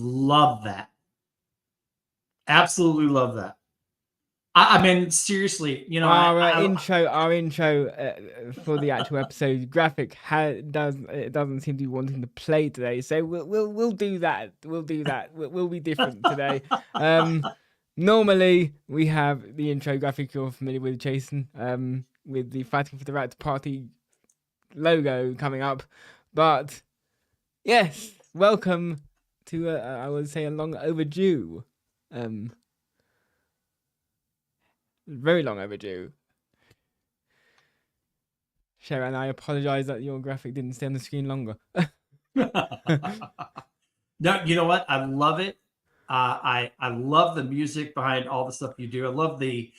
Love that. Absolutely love that. I mean, seriously, you know, Our intro for the actual episode graphic doesn't seem to be wanting to play today, so we'll do that. We'll do that. We'll be different today. Normally we have the intro graphic you're familiar with, Chason, with the Fighting for the Right to Party logo coming up, but yes, welcome to I would say a long overdue. Very long overdue. Sharon, I apologize that your graphic didn't stay on the screen longer. No, you know what? I love it. I love the music behind all the stuff you do. I love the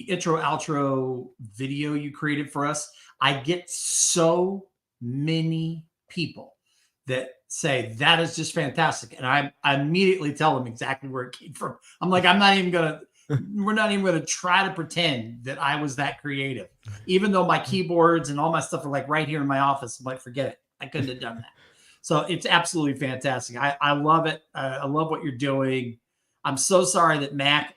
intro outro video you created for us. I get so many people that say that is just fantastic, and I immediately tell them exactly where it came from. I'm like, we're not even gonna try to pretend that I was that creative, even though my keyboards and all my stuff are like right here in my office. I'm like, forget it, I couldn't have done that. So it's absolutely fantastic. I love it. I love what you're doing. I'm so sorry that Mac.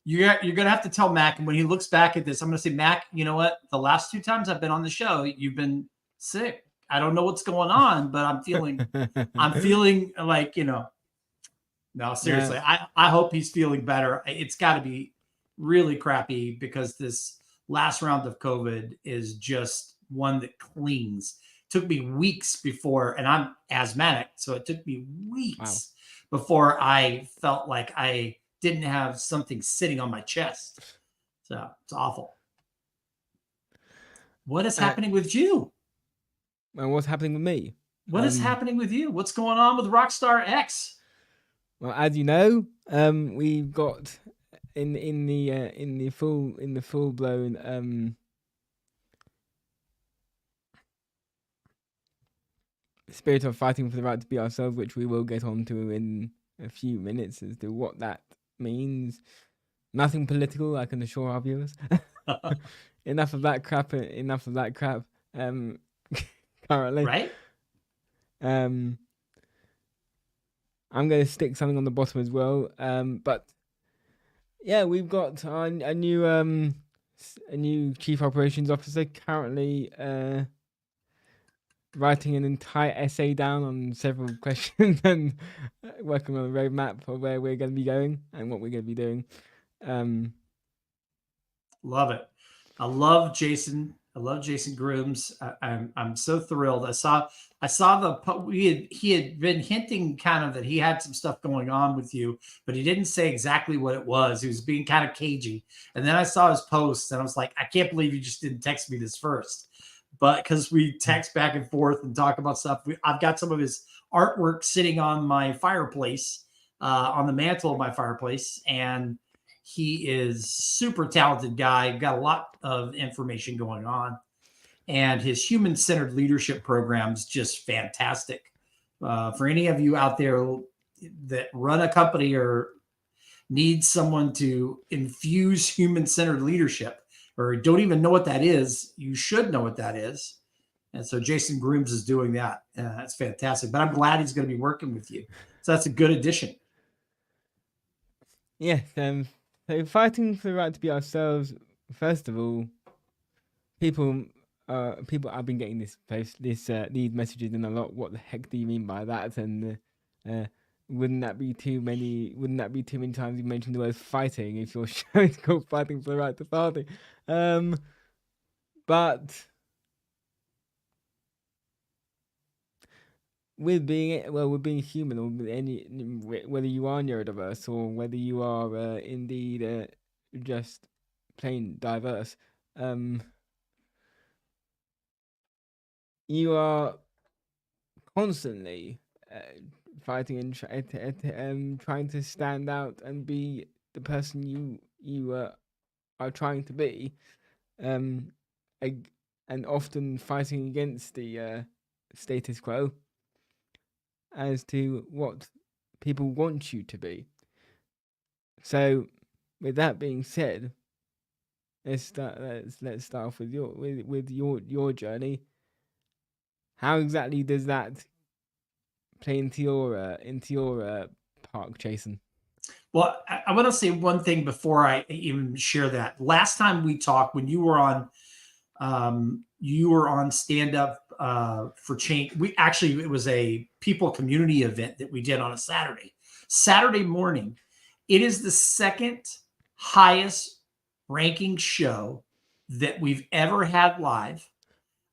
You're gonna have to tell Mac, and when he looks back at this, I'm gonna say, Mac, you know what? The last 2 times I've been on the show, you've been sick. I don't know what's going on, but I'm feeling like, you know. No, seriously. I hope he's feeling better. It's got to be really crappy because this last round of COVID is just one that clings. Took me weeks before, and I'm asthmatic, so it took me weeks before I felt like I didn't have something sitting on my chest. So it's awful. What is happening with you? And what's happening with me? What is happening with you? What's going on with RockStarX? Well, as you know, we've got in the full blown spirit of fighting for the right to be ourselves, which we will get on to in a few minutes as to what that means. Nothing political, I can assure our viewers. Enough of that crap. Currently, right? I'm going to stick something on the bottom as well. But yeah, we've got a new chief operations officer currently writing an entire essay down on several questions and working on a roadmap for where we're going to be going and what we're going to be doing. Love it. I love Jason. I love Jason Grooms. I'm so thrilled. I saw he had been hinting kind of that he had some stuff going on with you, but he didn't say exactly what it was. He was being kind of cagey. And then I saw his post and I was like, I can't believe you just didn't text me this first. But because we text back and forth and talk about stuff, I've got some of his artwork sitting on my fireplace, on the mantle of my fireplace, and he is super talented guy, got a lot of information going on, and his human-centered leadership program's just fantastic. For any of you out there that run a company or need someone to infuse human-centered leadership, or don't even know what that is, you should know what that is. And so Jason Grooms is doing that. That's fantastic. But I'm glad he's going to be working with you. So that's a good addition. Yes. So fighting for the right to be ourselves. First of all, people. I've been getting these messages in a lot. What the heck do you mean by that? And wouldn't that be too many times you mentioned the word fighting if your show is called Fighting for the Right to Party? But with being human, or with whether you are neurodiverse or whether you are indeed just plain diverse, you are constantly fighting and trying to stand out and be the person you are trying to be, and often fighting against the status quo as to what people want you to be. So, with that being said, let's start off with your journey. How exactly does that play into your park, Chason? Well, I want to say one thing before I even share that. Last time we talked, when you were on stand up for change. We actually, it was a people community event that we did on a Saturday morning. It is the second highest ranking show that we've ever had live.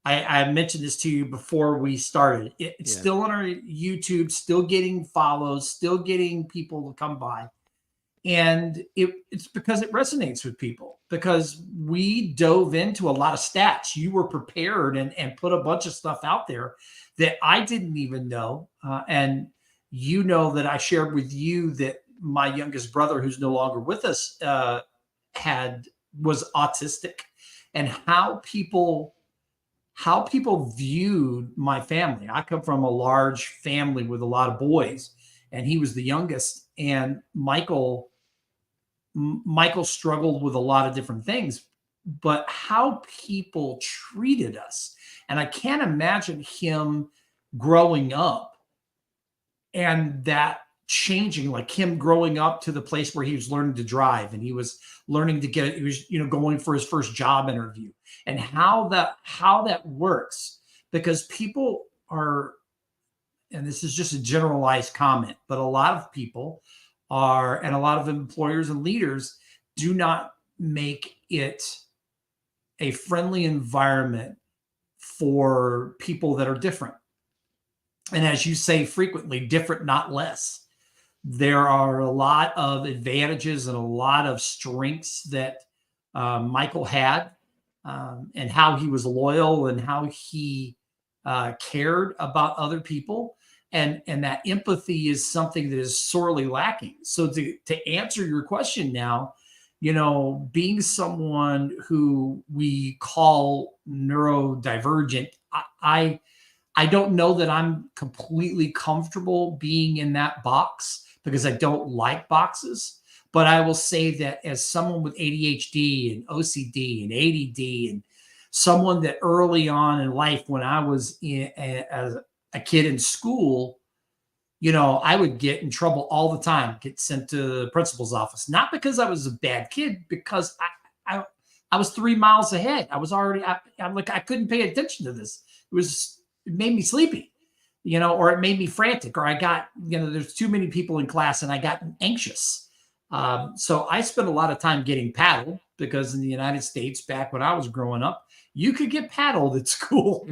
I mentioned this to you before we started. It's Yeah. still on our YouTube, still getting follows, still getting people to come by. And it's because it resonates with people, because we dove into a lot of stats. You were prepared and put a bunch of stuff out there that I didn't even know. And you know that I shared with you that my youngest brother, who's no longer with us, had was autistic, and how people viewed my family. I come from a large family with a lot of boys, and he was the youngest. And Michael struggled with a lot of different things, but how people treated us. And I can't imagine him growing up and that changing, like him growing up to the place where he was learning to drive, and he was learning to get, he was, going for his first job interview, and how that works. Because people are, and this is just a generalized comment, but a lot of people are, and a lot of employers and leaders do not make it a friendly environment for people that are different. And as you say frequently, different, not less. There are a lot of advantages and a lot of strengths that Michael had, and how he was loyal and how he cared about other people. And that empathy is something that is sorely lacking. So to answer your question now, being someone who we call neurodivergent, I don't know that I'm completely comfortable being in that box, because I don't like boxes. But I will say that as someone with ADHD and OCD and ADD, and someone that early on in life, when I was as a kid in school, I would get in trouble all the time, get sent to the principal's office, not because I was a bad kid, because I was 3 miles ahead. I was already, I'm like, I couldn't pay attention to this. It made me sleepy, or it made me frantic, or I got, there's too many people in class and I got anxious. So I spent a lot of time getting paddled, because in the United States, back when I was growing up, you could get paddled at school.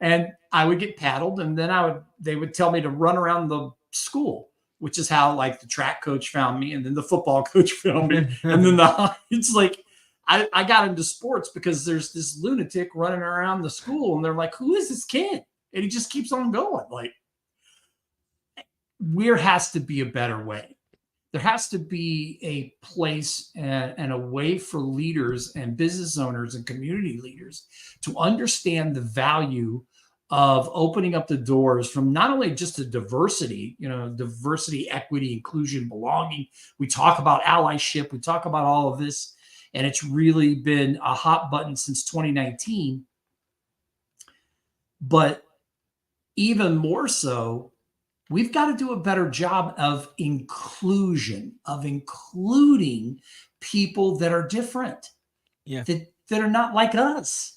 And I would get paddled, and then they would tell me to run around the school, which is how, like, the track coach found me, and then the football coach found me, and then it's like, I got into sports because there's this lunatic running around the school, and they're like, who is this kid? And he just keeps on going. Like, there has to be a better way. There has to be a place and a way for leaders and business owners and community leaders to understand the value of opening up the doors from not only just a diversity, diversity, equity, inclusion, belonging. We talk about allyship. We talk about all of this, and it's really been a hot button since 2019. But even more so, we've got to do a better job of inclusion, of including people that are different, Yeah. that are not like us,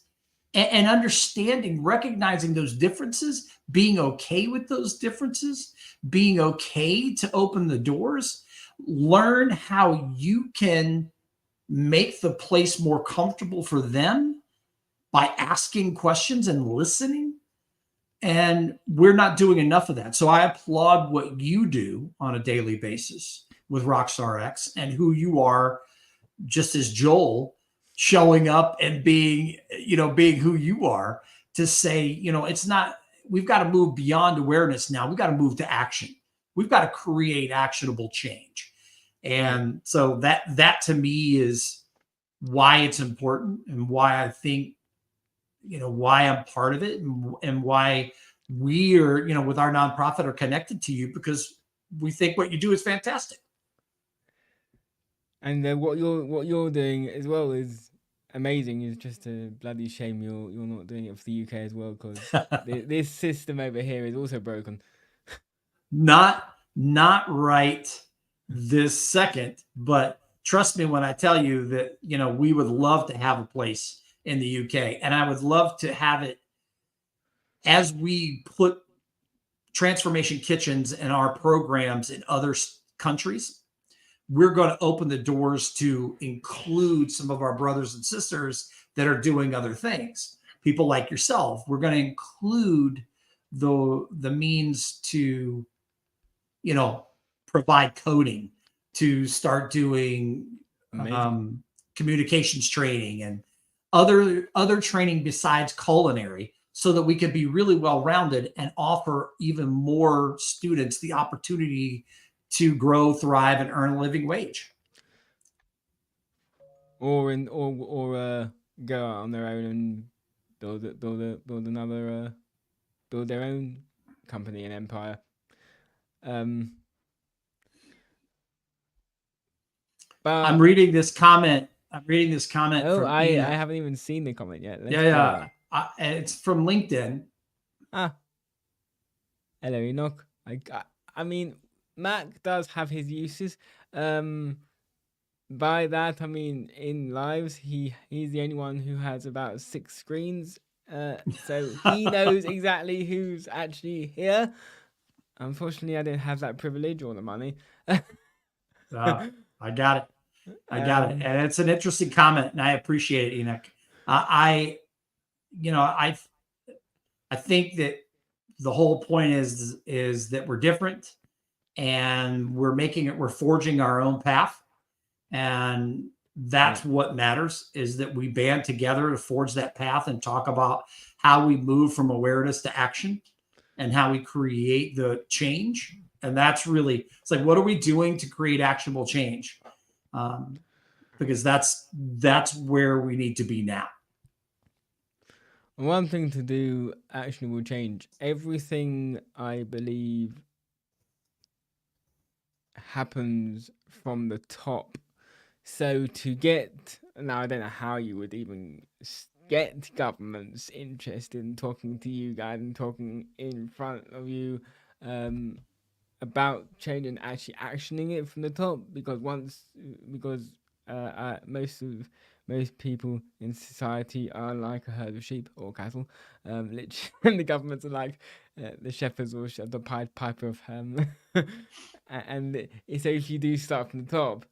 and understanding, recognizing those differences, being okay with those differences, being okay to open the doors, learn how you can make the place more comfortable for them by asking questions and listening. And we're not doing enough of that. So I applaud what you do on a daily basis with RockStarX, and who you are, just as Joel, showing up and being who you are, to say, it's not, we've got to move beyond awareness now. We've got to move to action. We've got to create actionable change. And so that to me is why it's important, and why I think, why I'm part of it, and why we are, with our nonprofit, are connected to you, because we think what you do is fantastic. And what you're doing as well is amazing. Is just a bloody shame you're not doing it for the UK as well, because this system over here is also broken. not right this second, but trust me when I tell you that, you know, we would love to have a place in the UK, and I would love to have it as we put transformation kitchens in our programs in other countries. We're going to open the doors to include some of our brothers and sisters that are doing other things. People like yourself. We're going to include the means to, you know, provide coding, to start doing communications training and other training besides culinary, so that we can be really well rounded and offer even more students the opportunity to grow, thrive, and earn a living wage. Or go out on their own and build their own company and empire. But I'm reading this comment. Oh, from I Enoch. haven't even seen the comment yet. Yeah. It's from LinkedIn. Hello, Enoch. I mean, Mac does have his uses. By that I mean in lives, he's the only one who has about 6 screens. So he knows exactly who's actually here. Unfortunately, I didn't have that privilege or the money. I got it. And it's an interesting comment, and I appreciate it, Enoch. I think that the whole point is that we're different, and we're forging our own path, and that's what matters, is that we band together to forge that path and talk about how we move from awareness to action and how we create the change. And that's really, it's like, what are we doing to create actionable change? Because that's where we need to be now. One thing to do actionable change. Everything, I believe, happens from the top. So to get, now I don't know how you would even get governments interested in talking to you guys and talking in front of you about change and actually actioning it from the top, because most people in society are like a herd of sheep or cattle. Literally, and the governments are like the shepherds or the Pied Piper of and so if you do start from the top,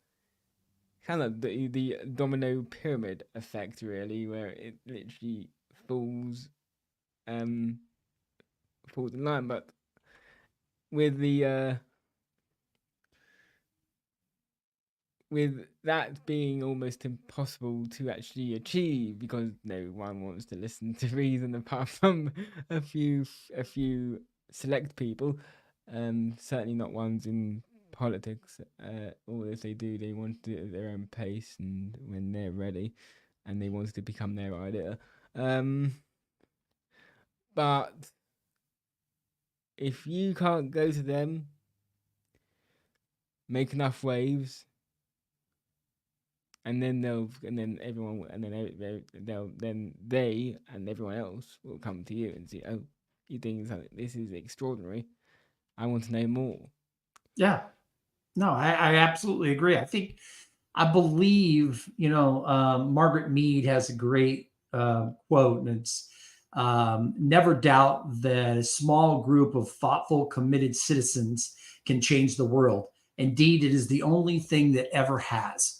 kind of the domino pyramid effect, really, where it literally falls in line. But with that being almost impossible to actually achieve, because no one wants to listen to reason apart from a few select people, certainly not ones in politics, or if they do, they want to do it at their own pace and when they're ready, and they want it to become their idea. But if you can't go to them, make enough waves, and then everyone and everyone else will come to you and say, "Oh, you think this is extraordinary? I want to know more." Yeah, no, I absolutely agree. I believe, Margaret Mead has a great quote, and it's never doubt that a small group of thoughtful, committed citizens can change the world. Indeed, it is the only thing that ever has.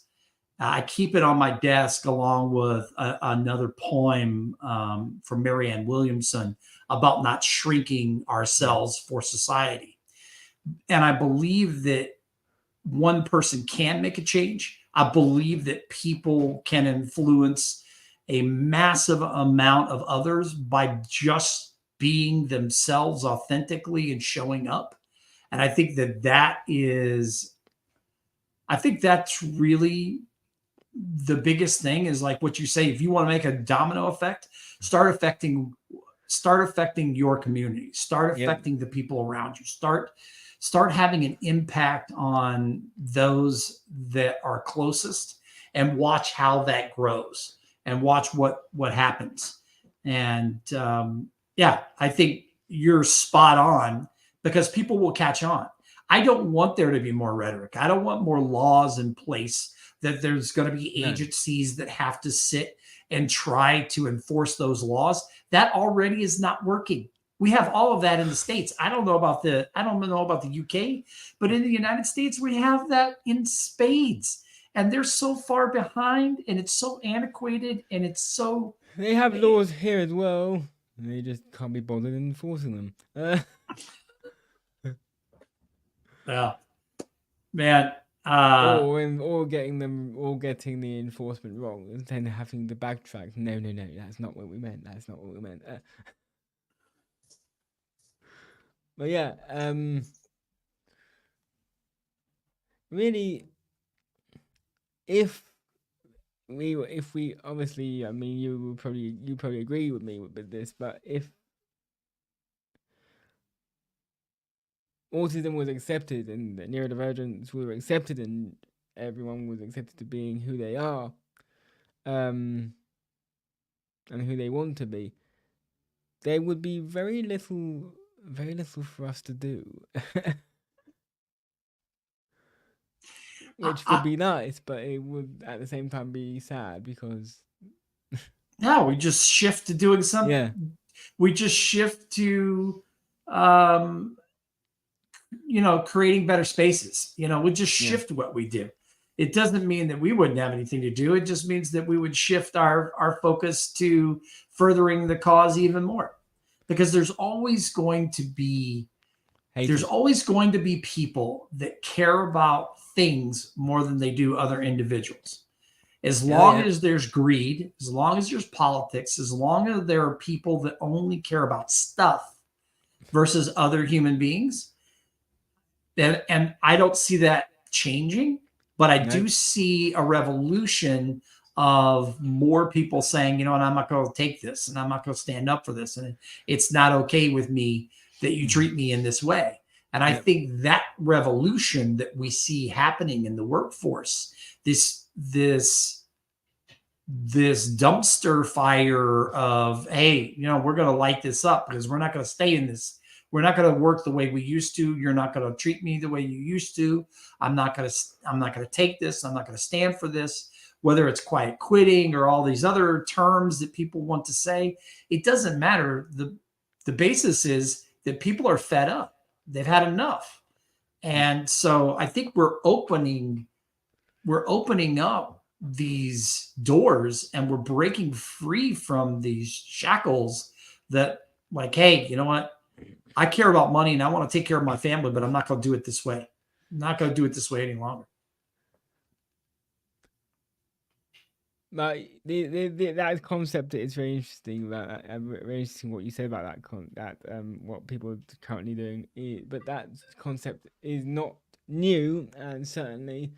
I keep it on my desk along with another poem from Marianne Williamson about not shrinking ourselves for society. And I believe that one person can make a change. I believe that people can influence a massive amount of others by just being themselves authentically and showing up. And I think that's really the biggest thing, is like what you say. If you want to make a domino effect, start affecting your community, start affecting the people around you, start having an impact on those that are closest, and watch how that grows and watch what happens. And I think you're spot on because people will catch on. I don't want there to be more rhetoric. I don't want more laws in place that there's going to be agencies that have to sit and try to enforce those laws. That already is not working. We have all of that in the States. I don't know about the UK, but in the United States, we have that in spades. And they're so far behind, and it's so antiquated, and it's so... They have laws here as well. They just can't be bothered enforcing them. Yeah, man. Or getting the enforcement wrong, and then having to backtrack. No, that's not what we meant. That's not what we meant. But yeah, really, if we obviously, I mean, you probably agree with me with this, but if autism was accepted and the neurodivergence were accepted and everyone was accepted to being who they are, and who they want to be, there would be very little for us to do. Which would be nice, but it would at the same time be sad because... No, we just shift to doing something. Yeah. We just shift to, creating better spaces. We just shift what we do. It doesn't mean that we wouldn't have anything to do. It just means that we would shift our focus to furthering the cause even more, because there's always going to be people that care about things more than they do other individuals. As long as there's greed, as long as there's politics, as long as there are people that only care about stuff versus other human beings, and I don't see that changing, but I do see a revolution of more people saying, you know what, I'm not going to take this, and I'm not going to stand up for this, and it's not okay with me that you treat me in this way. And I think that revolution that we see happening in the workforce, this dumpster fire of, hey, we're going to light this up because we're not going to stay in this. We're not going to work the way we used to. You're not going to treat me the way you used to. I'm not going to take this. I'm not going to stand for this. Whether it's quiet quitting or all these other terms that people want to say, it doesn't matter. The basis is that people are fed up. They've had enough. And so I think we're opening up these doors, and we're breaking free from these shackles that, like, hey, you know what? I care about money and I want to take care of my family, but I'm not going to do it this way. I'm not going to do it this way any longer. But that concept is very interesting. Very interesting what you said about that. What people are currently doing, but that concept is not new, and certainly,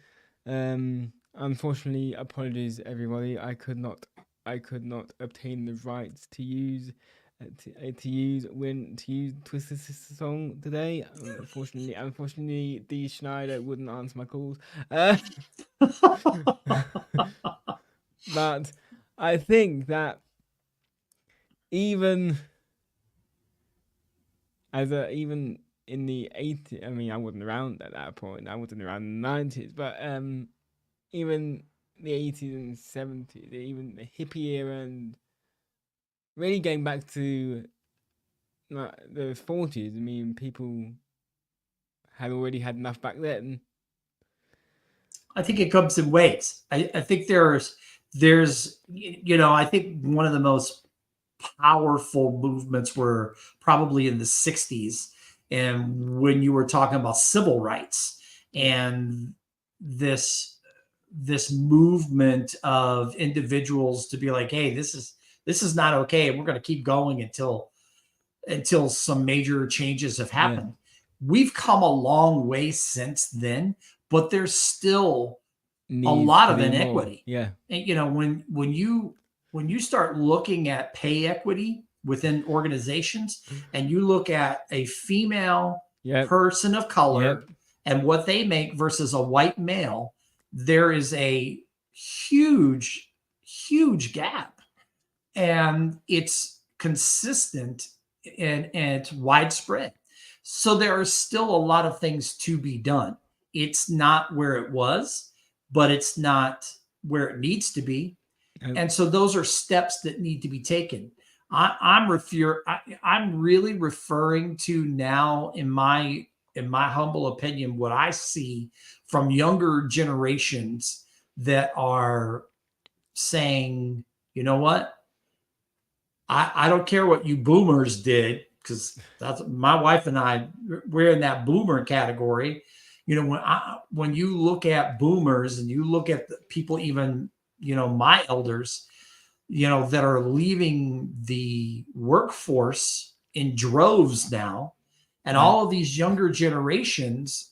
unfortunately, apologies everybody. I could not obtain the rights to use Twisted song today. Unfortunately, Dee Schneider wouldn't answer my calls. But I think that even in the 80s, I mean, I wasn't around at that point. I wasn't around in the 90s, but even the 80s and 70s, even the hippie era, and really going back to the 40s. I mean, people had already had enough back then. I think it comes in waves. I think there's I think one of the most powerful movements were probably in the 60s, and when you were talking about civil rights and this movement of individuals to be like, hey, this is not okay, and we're going to keep going until some major changes have happened. We've come a long way since then, but there's still a lot of inequity. Yeah. And when you start looking at pay equity within organizations, and you look at a female person of color and what they make versus a white male, there is a huge gap, and it's consistent and it's widespread. So there are still a lot of things to be done. It's not where it was, but it's not where it needs to be. And And so those are steps that need to be taken. I'm really referring to now, in my humble opinion, what I see from younger generations that are saying, you know what, I don't care what you boomers did, because that's my wife and I, we're in that boomer category. You know, when you look at boomers and you look at the people, even, you know, my elders, you know, that are leaving the workforce in droves now, and yeah, all of these younger generations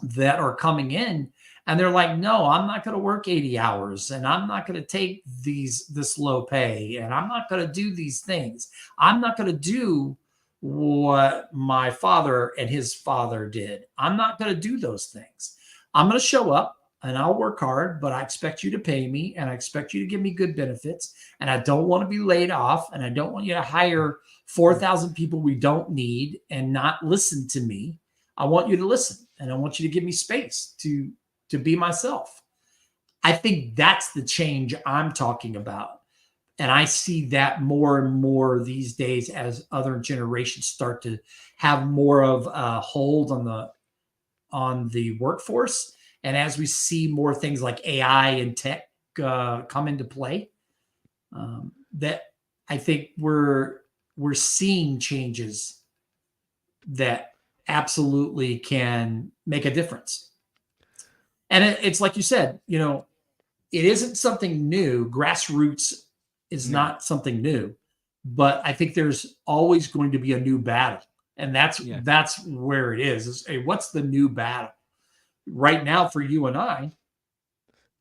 that are coming in, and they're like, no, I'm not going to work 80 hours, and I'm not going to take this low pay, and I'm not going to do these things. I'm not going to do what my father and his father did. I'm not going to do those things. I'm going to show up and I'll work hard, but I expect you to pay me, and I expect you to give me good benefits, and I don't want to be laid off, and I don't want you to hire 4,000 people we don't need and not listen to me. I want you to listen, and I want you to give me space to be myself. I think that's the change I'm talking about. And I see that more and more these days as other generations start to have more of a hold on the workforce. And as we see more things like AI and tech come into play, that I think we're seeing changes that absolutely can make a difference. And it's like you said, you know, it isn't something new. Grassroots is no, not something new, but I think there's always going to be a new battle, and yeah. that's where it is. Hey, what's the new battle right now for you and I?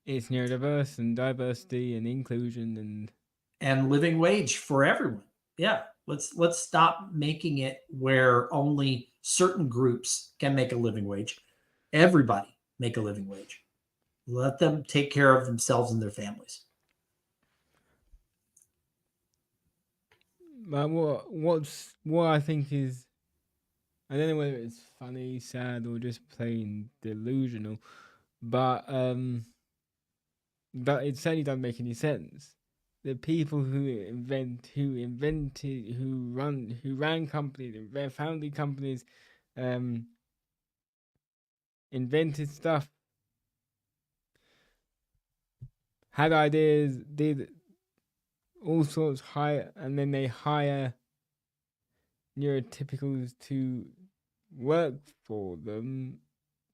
It's neurodiverse and diversity and inclusion and And living wage for everyone. Yeah, let's stop making it where only certain groups can make a living wage. Everybody make a living wage. Let them take care of themselves and their families. but what I think is, I don't know whether it's funny, sad, or just plain delusional, but that it certainly doesn't make any sense. The people who ran companies, founded companies, um, invented stuff, had ideas, did all sorts, hire, and then they hire neurotypicals to work for them,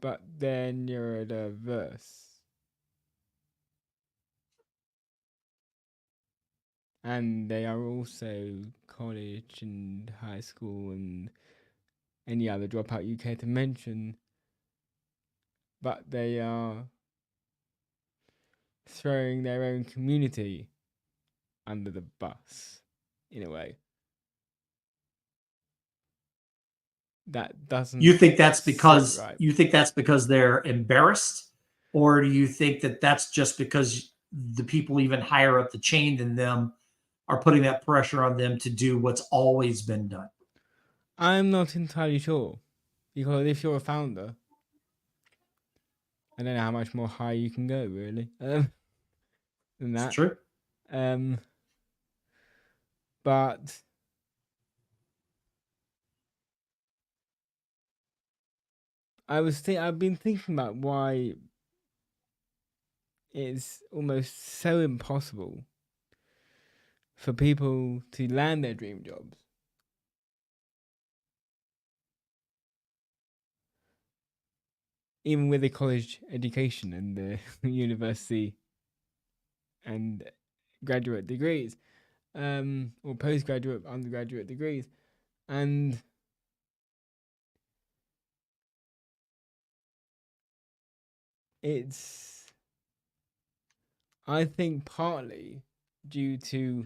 but they're neurodiverse. And they are also college and high school and any other dropout you care to mention, but they are throwing their own community under the bus in a way. That doesn't sit right. You think that's because they're embarrassed, or do you think that that's just because the people even higher up the chain than them are putting that pressure on them to do what's always been done? I'm not entirely sure because if you're a founder, I don't know how much more high you can go really than It's that. true. Um, but I've been thinking about why it's almost so impossible for people to land their dream jobs, even with a college education and the university and graduate degrees, or postgraduate, undergraduate degrees, and it's, I think, partly due to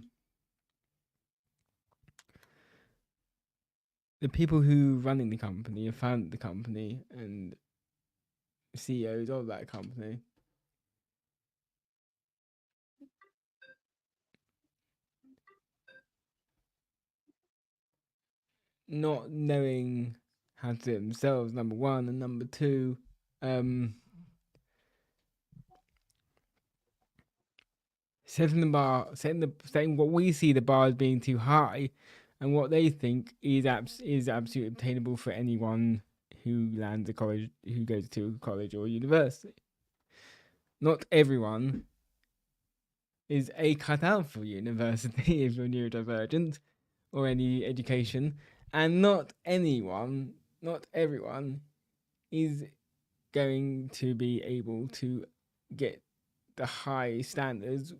the people who running the company and founded the company and CEOs of that company not knowing how to do it themselves, number one, and number two, setting what we see the bar as being too high, and what they think is absolutely obtainable for anyone who lands a college, who goes to college or university. Not everyone is cut out for university if you're neurodivergent or any education, and not everyone is going to be able to get the high standards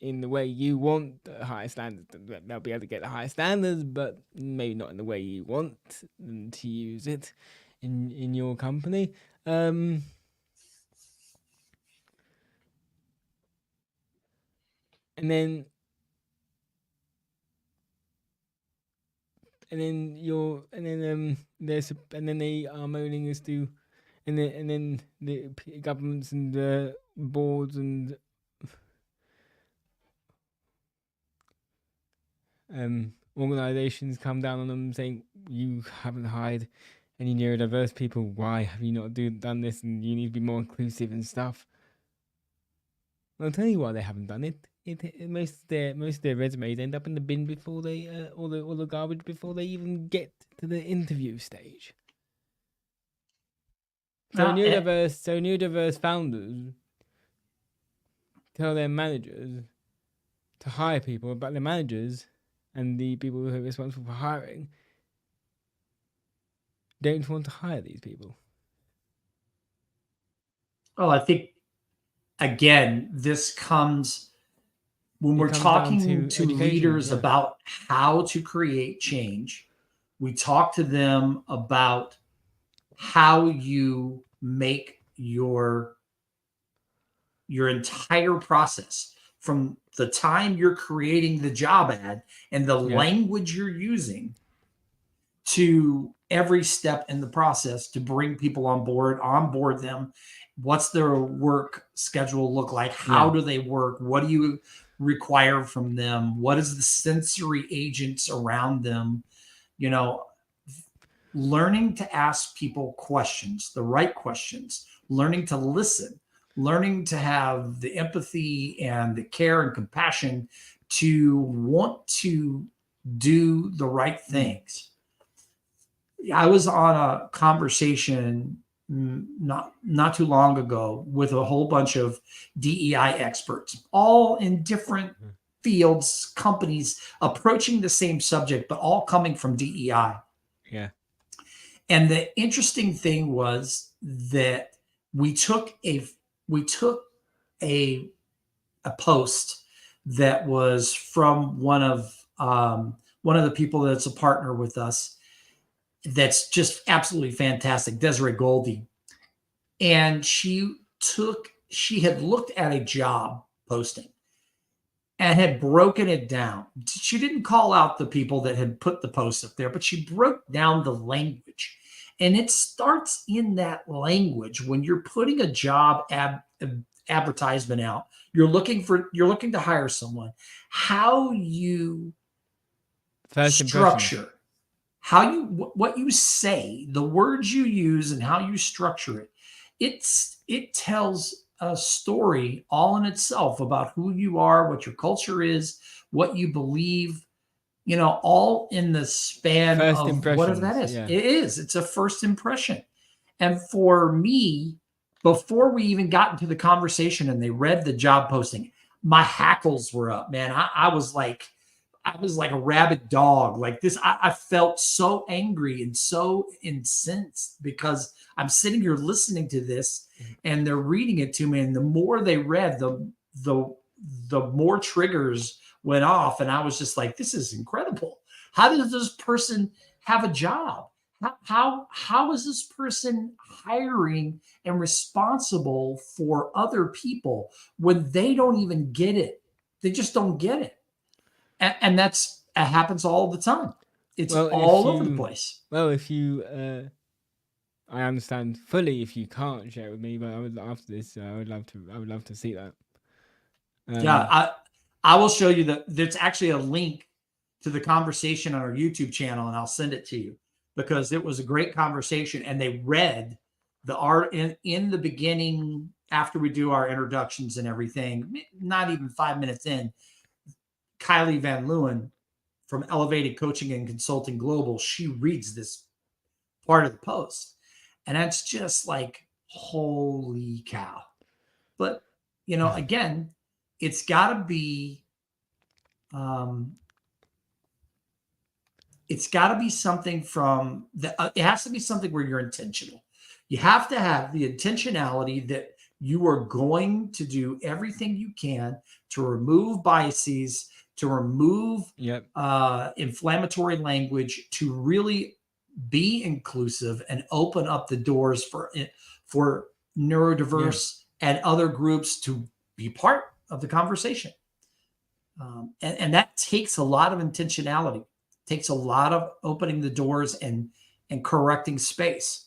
in the way you want the high standards. They'll be able to get the high standards, but maybe not in the way you want them to use it in your company. And then they are moaning as to, and then the governments and the boards and organizations come down on them saying, you haven't hired any neurodiverse people, why have you not done this, and you need to be more inclusive and stuff. I'll tell you why they haven't done it. Most of their resumes end up in the bin before they all the garbage before they even get to the interview stage. So neurodiverse founders tell their managers to hire people, but the managers and the people who are responsible for hiring don't want to hire these people. Well, I think, again, this comes when we're talking to leaders about how to create change. We talk to them about how you make your entire process, from the time you're creating the job ad and the language you're using, to every step in the process to bring people onboard them. What's their work schedule look like? How do they work? What do you require from them? What is the sensory agents around them? You know, learning to ask people questions, the right questions, learning to listen, learning to have the empathy and the care and compassion to want to do the right things. I was on a conversation not too long ago with a whole bunch of DEI experts, all in different fields, companies, approaching the same subject, but all coming from DEI. Yeah. And the interesting thing was that we took a post that was from one of the people that's a partner with us, that's just absolutely fantastic, Desiree Goldie. And she had looked at a job posting and had broken it down. She didn't call out the people that had put the post up there, but she broke down the language. And it starts in that language. When you're putting a job advertisement out, you're looking to hire someone, how you structure, what you say, the words you use, and how you structure it. It tells a story all in itself about who you are, what your culture is, what you believe, all in the span of whatever that is. Yeah. It's a first impression. And for me, before we even got into the conversation and they read the job posting, my hackles were up, man. I was like a rabid dog. Like this, I felt so angry and so incensed because I'm sitting here listening to this and they're reading it to me. And the more they read, the more triggers went off. And I was just like, this is incredible. How does this person have a job? How is this person hiring and responsible for other people when they don't even get it? They just don't get it. And it happens all the time. It's all over the place. Well, if you, I understand fully if you can't share it with me, but after this, I would love to see that. I will show you that. There's actually a link to the conversation on our YouTube channel, and I'll send it to you. because it was a great conversation, and they read the art in the beginning after we do our introductions and everything. Not even 5 minutes in, Kylie Van Leeuwen from Elevated Coaching and Consulting Global, she reads this part of the post, and that's just like, holy cow. But again, it's got to be it's got to be something from it has to be something where you're intentional. You have to have the intentionality that you are going to do everything you can to remove biases, to remove inflammatory language, to really be inclusive and open up the doors for neurodiverse and other groups to be part of the conversation. And that takes a lot of intentionality, takes a lot of opening the doors and correcting space.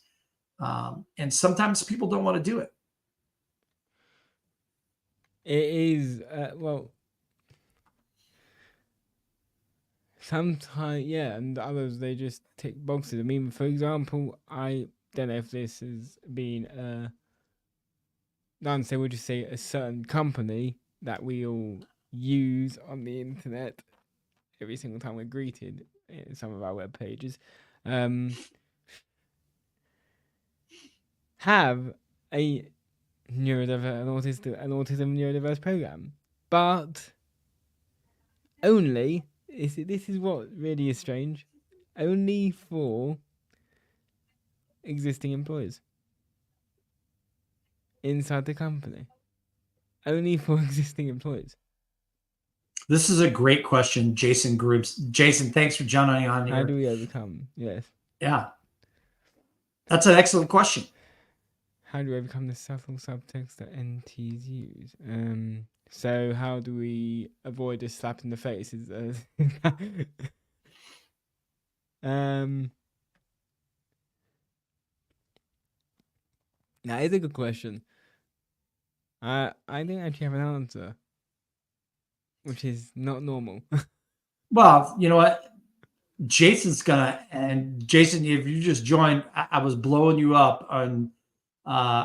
And sometimes people don't want to do it. It is, sometimes, and others, they just tick boxes. I mean, for example, I don't know if this has been, say we'll just say a certain company that we all use on the internet every single time we're greeted in some of our web pages, have a neurodiverse, an autism neurodiverse program, but only, this is what really is strange, only for existing employees inside the company. Only for existing employees. This is a great question, Jason Grooms. Jason, thanks for joining on here. How do we overcome? Yes. Yeah. That's an excellent question. How do we overcome the subtle subtext that NTs use? So how do we avoid a slap in the face? That is a good question. I don't actually have an answer, which is not normal. Well, you know what? Jason's and Jason, if you just joined, I was blowing you up on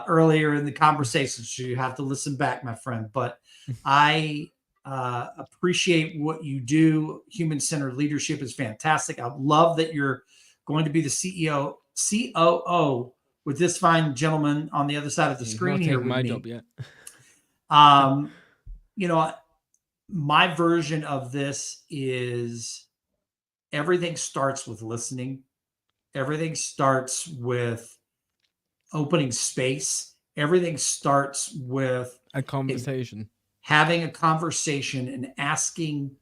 earlier in the conversation, so you have to listen back, my friend. But I appreciate what you do. Human-centered leadership is fantastic. I love that you're going to be the COO with this fine gentleman on the other side of the screen here with my me. job yet. My version of this is everything starts with listening. Everything starts with opening space. Everything starts with a conversation, having a conversation and asking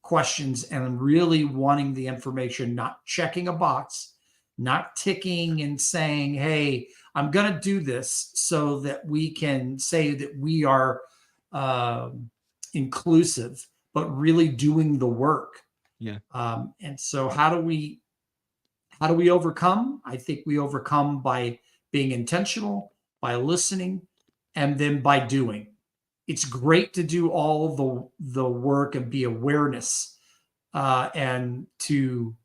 questions and really wanting the information, not checking a box, not ticking and saying, hey, I'm going to do this so that we can say that we are inclusive, but really doing the work. And so how do we overcome? I think we overcome by being intentional, by listening, and then by doing. It's great to do all the work and be awareness and to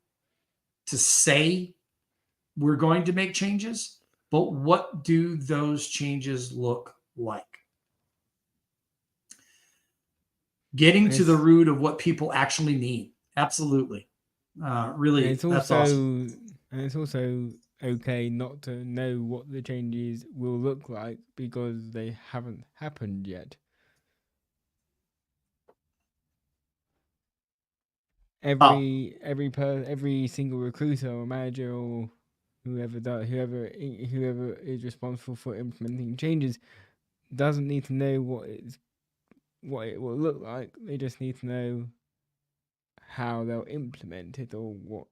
say we're going to make changes, but what do those changes look like? Getting to the root of what people actually need. Absolutely. Really, that's awesome. And it's also okay not to know what the changes will look like because they haven't happened yet. Every single recruiter or manager or whoever is responsible for implementing changes doesn't need to know what it will look like. They just need to know how they'll implement it or what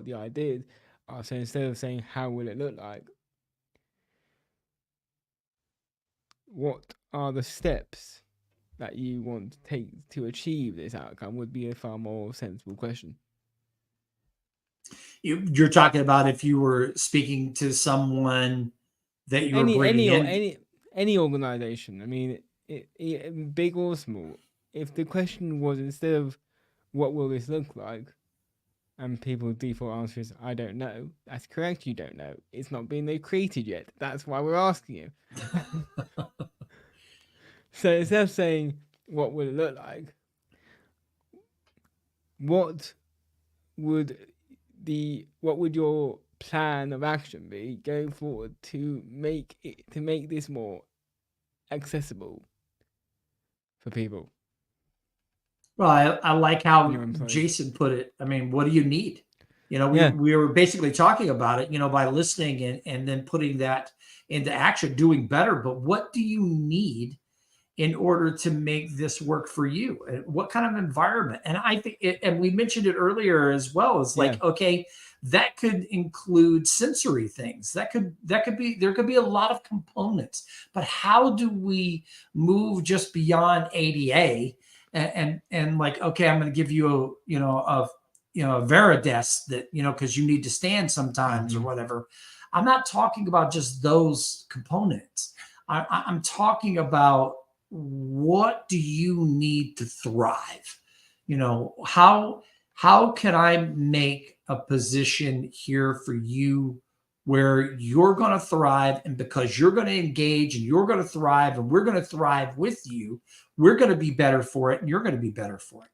the ideas are. So instead of saying how will it look like, what are the steps that you want to take to achieve this outcome would be a far more sensible question. You're talking about if you were speaking to someone that you were bringing any organization. I mean, big or small. If the question was, instead of what will this look like, and people's default answer is, I don't know. That's correct, you don't know. It's not been created yet. That's why we're asking you. So instead of saying, what would it look like? What would your plan of action be going forward to make this more accessible for people? Well, I like how Your employees. Jason put it. I mean, what do you need? You know, Yeah. we were basically talking about it, you know, by listening and then putting that into action, doing better. But what do you need in order to make this work for you? And what kind of environment? And I think, and we mentioned it earlier as well, is like, Yeah. okay, that could include sensory things. That could be, there could be a lot of components, but how do we move just beyond ADA and like, okay, I'm going to give you a Varidesk that, you know, because you need to stand sometimes or whatever. I'm not talking about just those components. I'm talking about, what do you need to thrive? You know, how can I make a position here for you where you're going to thrive, and because you're going to engage and you're going to thrive and we're going to thrive with you, we're going to be better for it and you're going to be better for it.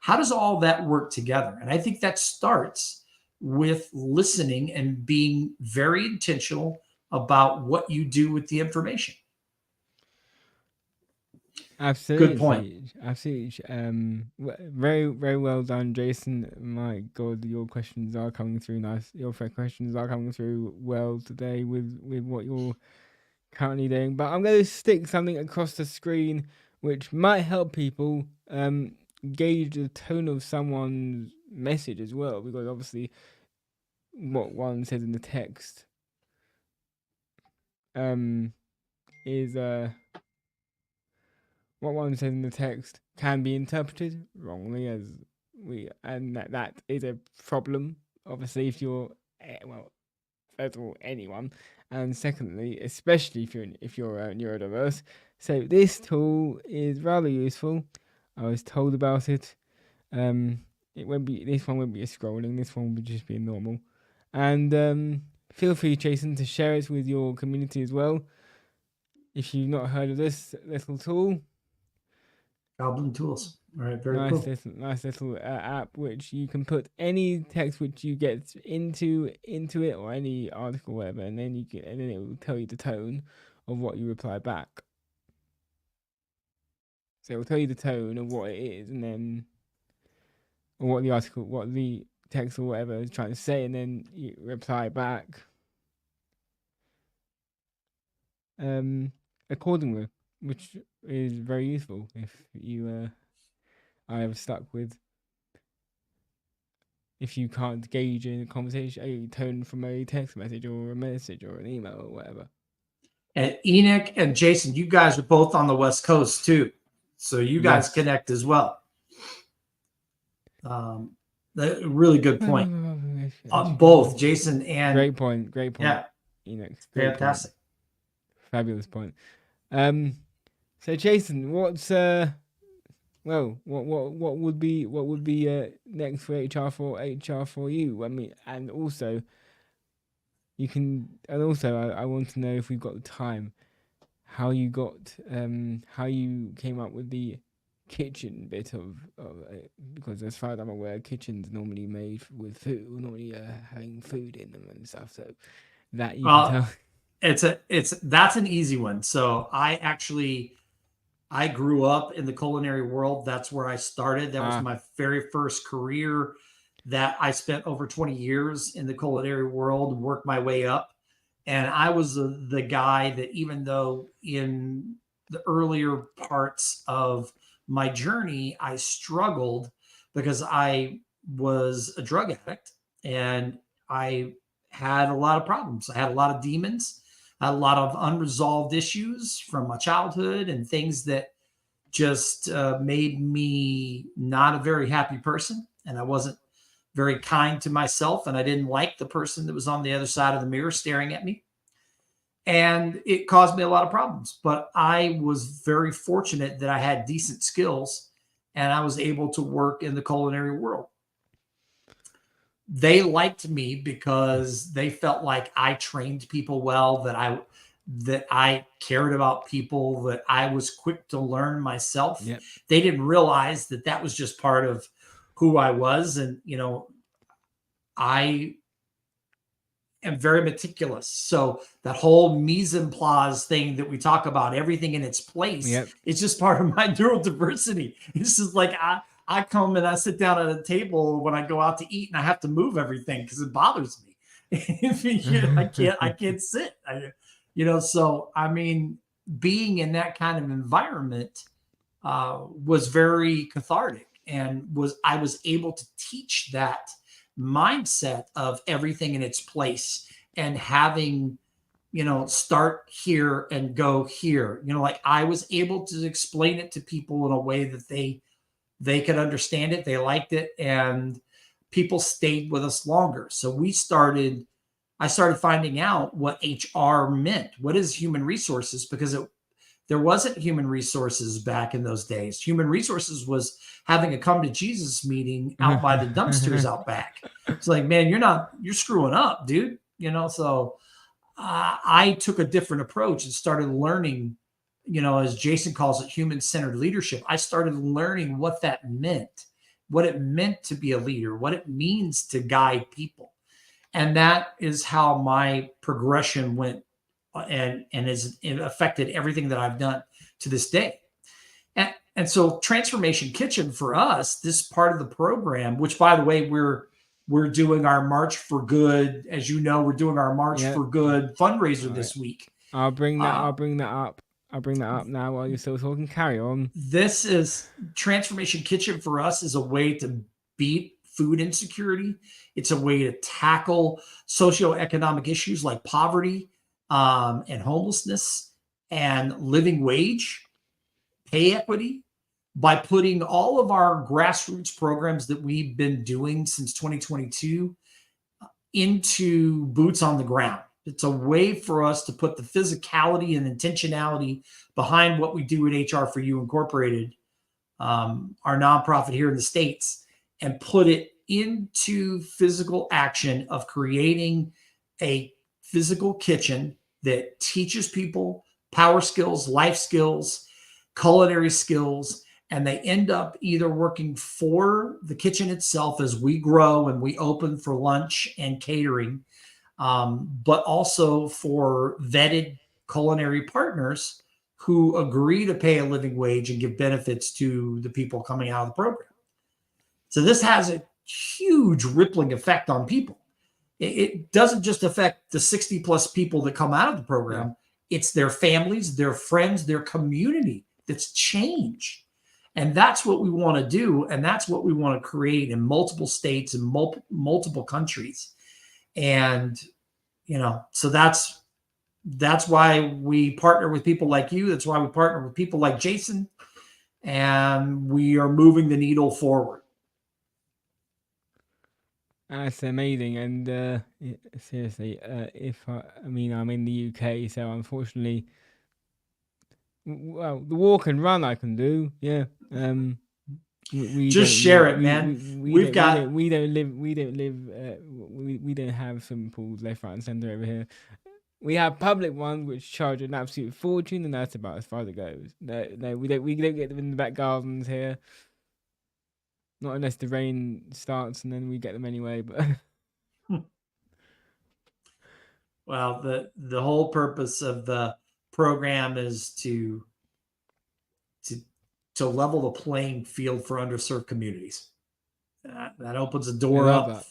How does all that work together? And I think that starts with listening and being very intentional about what you do with the information. Absolutely. Good point. Absolutely. Very, very well done, Jason. My God, your questions are coming through nice. Your questions are coming through well today with what you're currently doing. But I'm going to stick something across the screen which might help people gauge the tone of someone's message as well, because obviously what one says in the text is what one says in the text can be interpreted wrongly, and that is a problem. Obviously, if you're first of all, anyone, and secondly, especially if you're neurodiverse. So this tool is rather useful. I was told about it. This one won't be a scrolling. This one will just be normal. And feel free, Chason, to share it with your community as well. If you've not heard of this little tool, Goblin Tools. All right, very cool. Nice little app which you can put any text which you get into it, or any article, whatever, and then it will tell you the tone of what you reply back. So it will tell you the tone of what it is, and then or what the text or whatever is trying to say, and then you reply back accordingly, which is very useful if you I have stuck with. If you can't gauge in a conversation, a tone from a text message or a message or an email or whatever. And Enoch and Jason, you guys are both on the West Coast too, so you guys connect as well. Really good point. Both Jason and great point. Yeah, Enoch, fantastic. Point. Fabulous point. So Jason, what's what would be next for Hr-4u? I mean, and also I want to know, if we've got the time, how you came up with the kitchen bit of because as far as I'm aware, kitchens normally made with food, normally having food in them and stuff. So that you can tell. That's an easy one. So I grew up in the culinary world. That's where I started. That was my very first career, that I spent over 20 years in the culinary world and worked my way up. And I was the guy that, even though in the earlier parts of my journey, I struggled because I was a drug addict and I had a lot of problems. I had a lot of demons, a lot of unresolved issues from my childhood, and things that just made me not a very happy person. And I wasn't very kind to myself, and I didn't like the person that was on the other side of the mirror staring at me. And it caused me a lot of problems. But I was very fortunate that I had decent skills and I was able to work in the culinary world. they liked me because they felt like I trained people well, that I cared about people, that I was quick to learn myself. Yep. They didn't realize that that was just part of who I was. And, I am very meticulous. So that whole mise en place thing that we talk about, everything in its place, Yep. it's just part of my neurodiversity. It's just like I come and I sit down at a table when I go out to eat and I have to move everything because it bothers me. I can't sit. So I mean, being in that kind of environment was very cathartic, and I was able to teach that mindset of everything in its place, and having start here and go here. Like I was able to explain it to people in a way that they could understand it, they liked it, and people stayed with us longer. So I started finding out what HR meant. What is human resources? Because there wasn't human resources back in those days. Human resources was having a come to Jesus meeting out by the dumpsters out back. It's like, man, you're screwing up, dude. So I took a different approach and started learning, as Jason calls it, human-centered leadership. I started learning what that meant, what it meant to be a leader, what it means to guide people. And that is how my progression went, it affected everything that I've done to this day. And so Transformation Kitchen for us, this part of the program, which by the way, we're doing our March for Good. As you know, we're doing our March Yep. for Good fundraiser All this right. week. I'll bring that up. I'll bring that up now while you're still talking. Carry on. This is Transformation Kitchen for us is a way to beat food insecurity. It's a way to tackle socioeconomic issues like poverty, and homelessness and living wage, pay equity, by putting all of our grassroots programs that we've been doing since 2022 into boots on the ground. It's a way for us to put the physicality and intentionality behind what we do at Hr-4u Incorporated, our nonprofit here in the States, and put it into physical action of creating a physical kitchen that teaches people power skills, life skills, culinary skills, and they end up either working for the kitchen itself as we grow and we open for lunch and catering, but also for vetted culinary partners who agree to pay a living wage and give benefits to the people coming out of the program. So this has a huge rippling effect on people. It doesn't just affect the 60 plus people that come out of the program. It's their families, their friends, their community that's changed. And that's what we want to do. And that's what we want to create in multiple states and multiple countries. And, so that's why we partner with people like you. That's why we partner with people like Jason. And we are moving the needle forward. That's amazing. And seriously, I'm in the UK, so unfortunately, well, the walk and run I can do. Yeah. We just share it, man. We don't have swimming pools left, right, and center over here. We have public ones which charge an absolute fortune, and that's about as far as it goes. No, we don't get them in the back gardens here. Not unless the rain starts, and then we get them anyway. But well, the whole purpose of the program is to level the playing field for underserved communities. That opens the door up.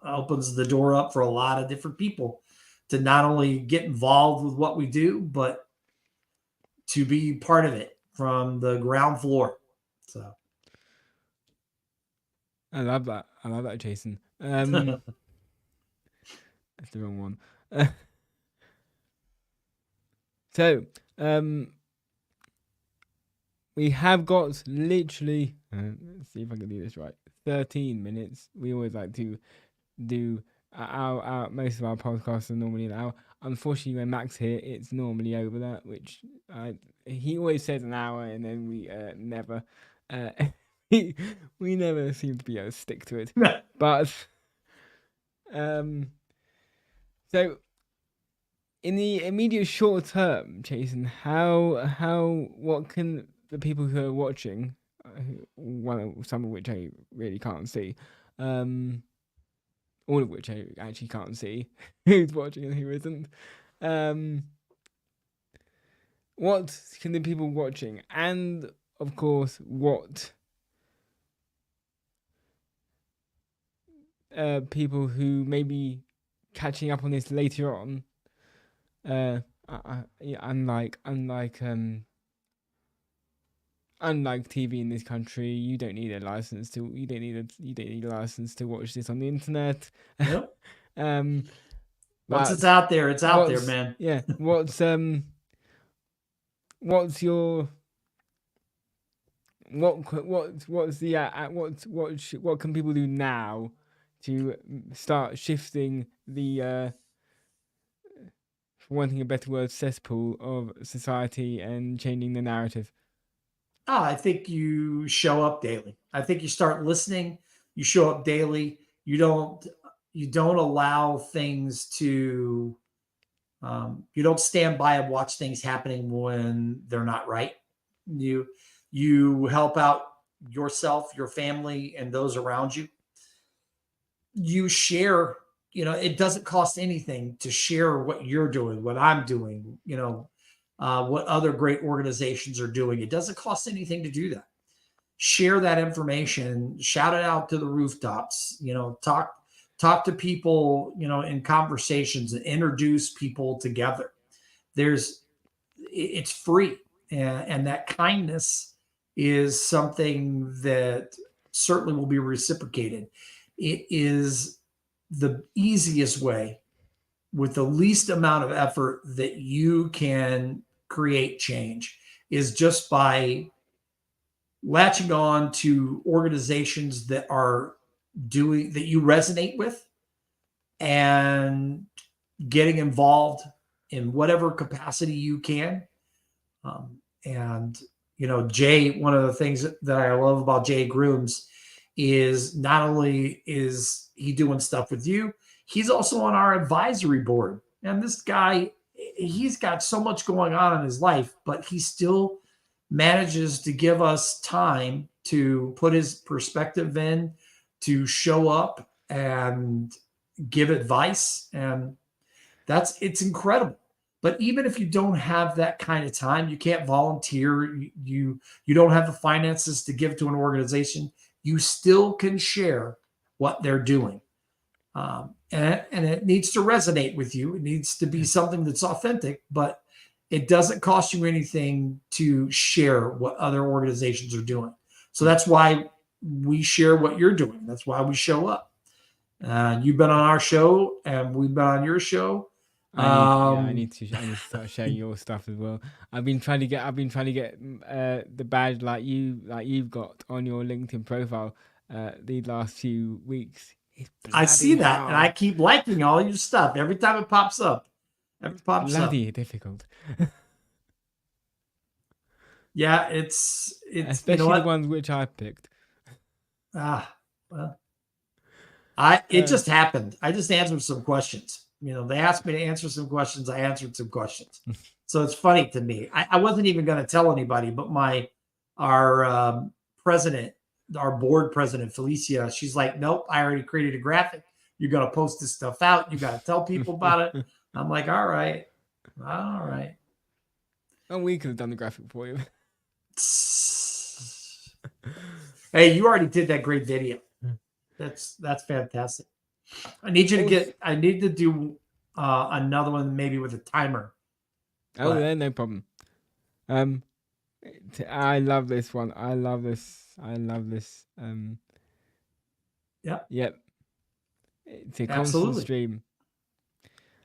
Opens the door up for a lot of different people to not only get involved with what we do, but to be part of it from the ground floor. So I love that. Jason. That's the wrong one. So, we have got literally, let's see if I can do this right, 13 minutes. We always like to do our most of our podcasts are normally an hour. Unfortunately, when Mac's here, it's normally over that, which he always says an hour, and then we never, we never seem to be able to stick to it. But Um, so in the immediate short term, Jason, what can the people who are watching, some of which I really can't see, all of which I actually can't see, who's watching and who isn't. Um, what can the people watching, and of course, what people who may be catching up on this later on, yeah, unlike TV in this country, you don't need a license to watch this on the internet. Yep. Once it's But out there, it's out there, what's man. yeah, what's your what's the what can people do now to start shifting the for wanting a better word, cesspool of society and changing the narrative? I think you show up daily. I think you start listening. You show up daily. You don't allow things to. You don't stand by and watch things happening when they're not right. You you help out yourself, your family, and those around you. You share. It doesn't cost anything to share what you're doing, what I'm doing. What other great organizations are doing. It doesn't cost anything to do that. Share that information, shout it out to the rooftops, talk to people, in conversations, and introduce people together. It's free. And that kindness is something that certainly will be reciprocated. It is the easiest way with the least amount of effort that you can create change, is just by latching on to organizations that are doing that you resonate with, and getting involved in whatever capacity you can. And Jay, one of the things that I love about Jay Grooms is not only is he doing stuff with you, he's also on our advisory board. And this guy, he's got so much going on in his life, but he still manages to give us time to put his perspective in, to show up and give advice. And it's incredible. But even if you don't have that kind of time, you can't volunteer, you don't have the finances to give to an organization, you still can share what they're doing. And it needs to resonate with you. It needs to be something that's authentic, but it doesn't cost you anything to share what other organizations are doing. So that's why we share what you're doing. That's why we show up. You've been on our show, and we've been on your show. I need to start sharing your stuff as well. I've been trying to get the badge like you've got on your LinkedIn profile these last few weeks. I see that, and I keep liking all your stuff every time it pops up. Bloody difficult. Yeah, it's especially the ones which I picked. Well, it just happened. I just answered some questions. They asked me to answer some questions. I answered some questions. So it's funny to me. I wasn't even going to tell anybody, but our president, our board president, Felicia, she's like, nope, I already created a graphic. You're going to post this stuff out. You got to tell people about it. I'm like, all right. And we could have done the graphic for you. Hey, you already did that great video. That's fantastic. I need to do another one, maybe with a timer. Oh, yeah, no problem. I love this one. I love this. Yep. It's a constant stream.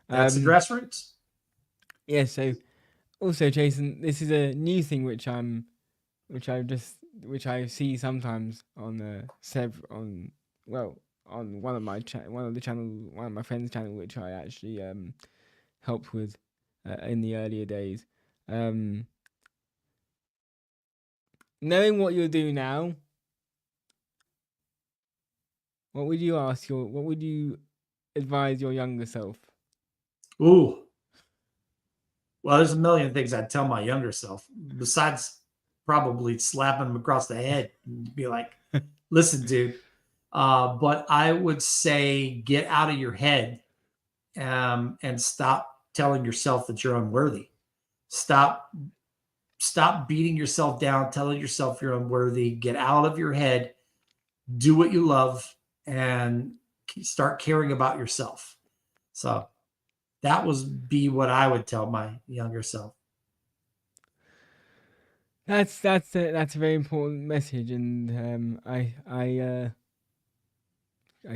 That's the Grassroots. Yeah. So, also, Jason, this is a new thing which I see sometimes on on one of my friends' channel, which I actually helped with in the earlier days. Knowing what you'll do now, what would you advise your younger self? Ooh. Well, there's a million things I'd tell my younger self, besides probably slapping him across the head and be like, listen, dude. But I would say get out of your head, and stop telling yourself that you're unworthy. Stop beating yourself down, telling yourself you're unworthy. Get out of your head, do what you love, and start caring about yourself. So that would be what I would tell my younger self. That's a very important message, and I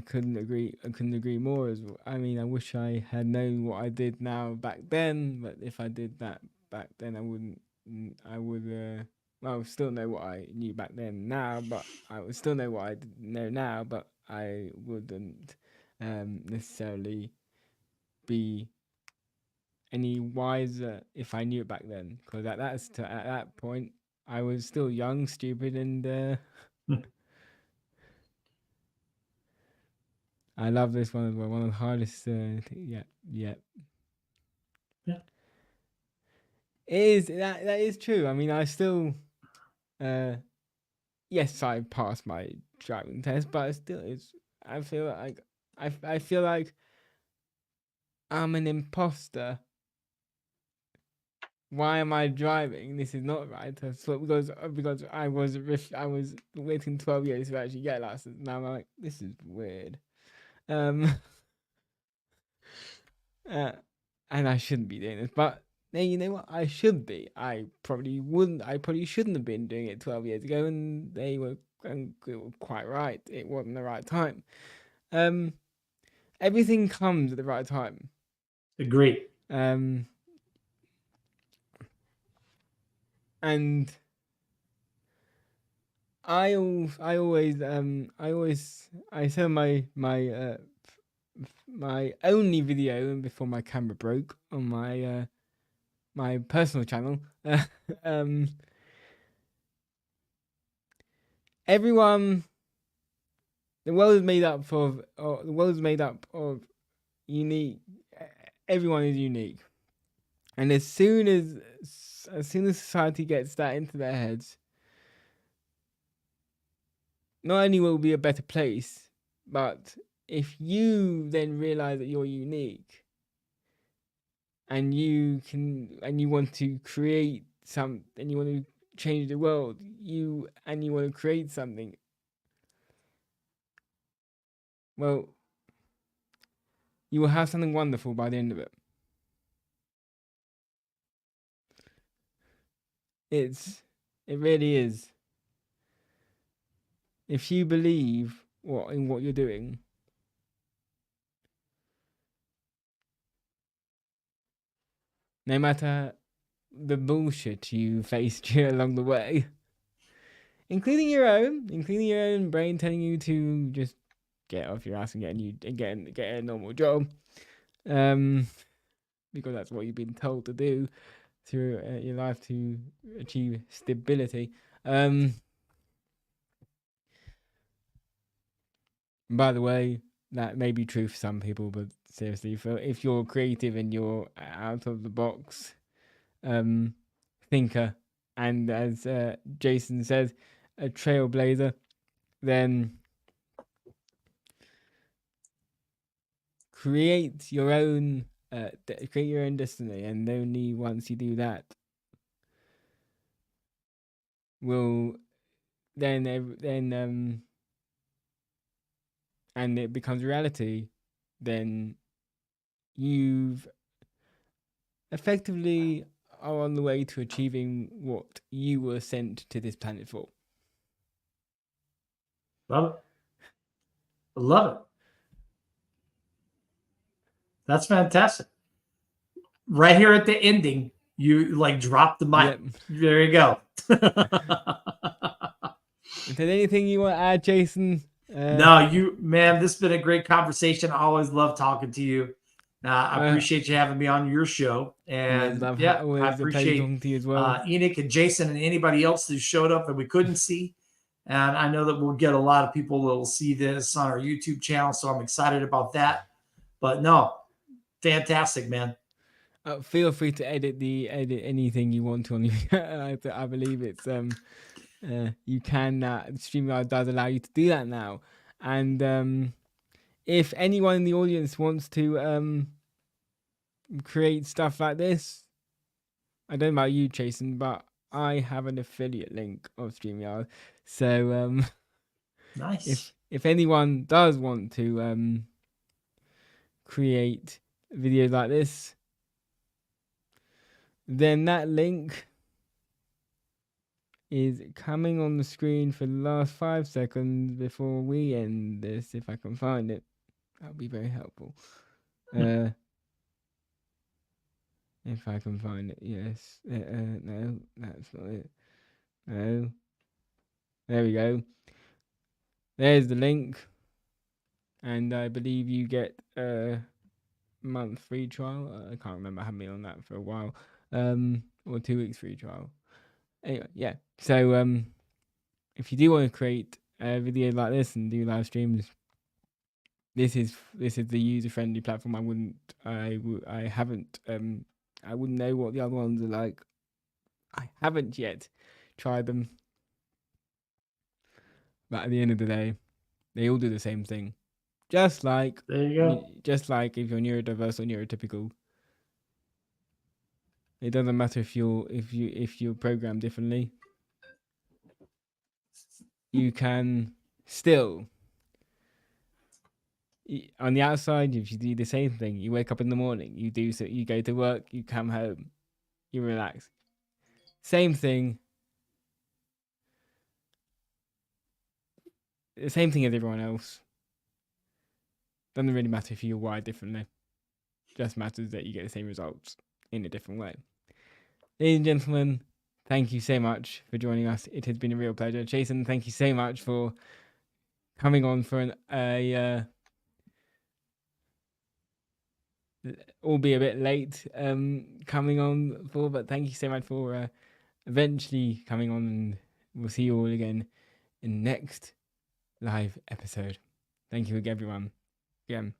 couldn't agree more. I mean, I wish I had known what I did now back then. But if I did that back then, I wouldn't. I would. Well, I would still know what I knew back then now, but I would still know what I know now. But I wouldn't necessarily be any wiser if I knew it back then. Because at that point, I was still young, stupid, and I love this one as well. One of the hardest. Yeah. Yeah. It is that is true. I mean, I still. Yes, I passed my driving test, but I feel like I feel like I'm an imposter. Why am I driving? This is not right. So because I was waiting 12 years to actually get a license. Now I'm like, this is weird. And I shouldn't be doing this, but now you know what I should be. I probably shouldn't have been doing it 12 years ago, and they were quite right. It wasn't the right time. Everything comes at the right time. Agree. And I said my only video before my camera broke on my my personal channel. Everyone, the world is made up of unique. Everyone is unique, and as soon as society gets that into their heads, not only will it be a better place, but if you then realize that you're unique, and you want to create and you want to change the world, you want to create something, well, you will have something wonderful by the end of it. It really is. If you believe in what you're doing, no matter the bullshit you faced along the way, including your own brain telling you to just get off your ass and get a normal job, because that's what you've been told to do through your life to achieve stability. By the way, that may be true for some people, but seriously, if you're creative and you're out of the box thinker, and as Jason says, a trailblazer, then create your own destiny, and only once you do that will then and it becomes reality, then you've effectively are on the way to achieving what you were sent to this planet for. Love it. I love it. That's fantastic. Right here at the ending, you like drop the mic. Yep. There you go. Is there anything you want to add, Jason? No, man, this has been a great conversation. I always love talking to you. I appreciate you having me on your show. And I appreciate talking to you as well. Enoch and Jason and anybody else who showed up that we couldn't see. And I know that we'll get a lot of people that will see this on our YouTube channel. So I'm excited about that. But no, fantastic, man. Feel free to edit anything you want to on the. I believe it's you can. StreamYard does allow you to do that now, and if anyone in the audience wants to create stuff like this, I don't know about you, Chason, but I have an affiliate link of StreamYard, so Nice. if anyone does want to create videos like this, then that link is coming on the screen for the last 5 seconds before we end this. If I can find it, that would be very helpful. If I can find it, yes. No, that's not it. No. There we go. There's the link. And I believe you get a month free trial. I can't remember. I haven't been on that for a while. Or 2 weeks free trial. Anyway, yeah. So if you do want to create a video like this and do live streams, this is the user friendly platform. I wouldn't know what the other ones are like. I haven't yet tried them. But at the end of the day, they all do the same thing. Just like there you go. Just like if you're neurodiverse or neurotypical, it doesn't matter if you're programmed differently. You can still, on the outside, if you do the same thing, you wake up in the morning, you go to work, you come home, you relax. Same thing. The same thing as everyone else. Doesn't really matter if you're wired differently. Just matters that you get the same results in a different way. Ladies and gentlemen, thank you so much for joining us. It has been a real pleasure. Chason, thank you so much for coming on for albeit a bit late coming on for, but thank you so much for eventually coming on, and we'll see you all again in the next live episode. Thank you again, everyone. Again.